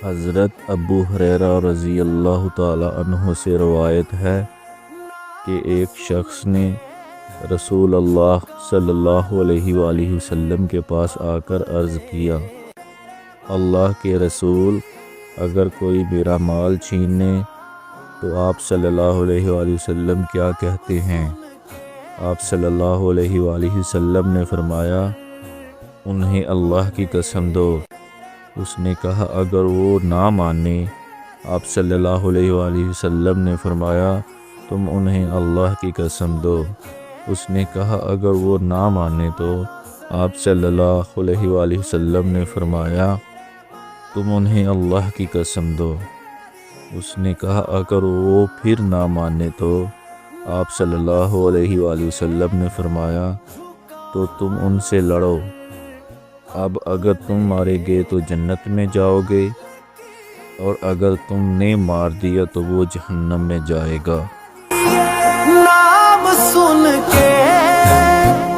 حضرت ابو ہریرہ رضی اللہ تعالی عنہ سے روایت ہے کہ ایک شخص نے رسول اللہ صلی اللہ علیہ وآلہ وسلم کے پاس آ کر عرض کیا، اللہ کے رسول، اگر کوئی میرا مال چھینے تو آپ صلی اللہ علیہ وآلہ وسلم کیا کہتے ہیں؟ آپ صلی اللہ علیہ وآلہ وسلم نے فرمایا، انہیں اللہ کی قسم دو۔ اس نے کہا، اگر وہ نہ مانے؟ آپ صلی اللہ علیہ وآلہ وسلم نے فرمایا، تم انہیں اللہ کی قسم دو۔ اس نے کہا، اگر وہ نہ مانے تو؟ آپ صلی اللہ علیہ وآلہ وسلم نے فرمایا، تم انہیں اللہ کی قسم دو۔ اس نے کہا، اگر وہ پھر نہ مانے تو؟ آپ صلی اللہ علیہ وآلہ وسلم نے فرمایا، تو تم ان سے لڑو۔ اب اگر تم مارے گے تو جنت میں جاؤ گے، اور اگر تم نے مار دیا تو وہ جہنم میں جائے گا۔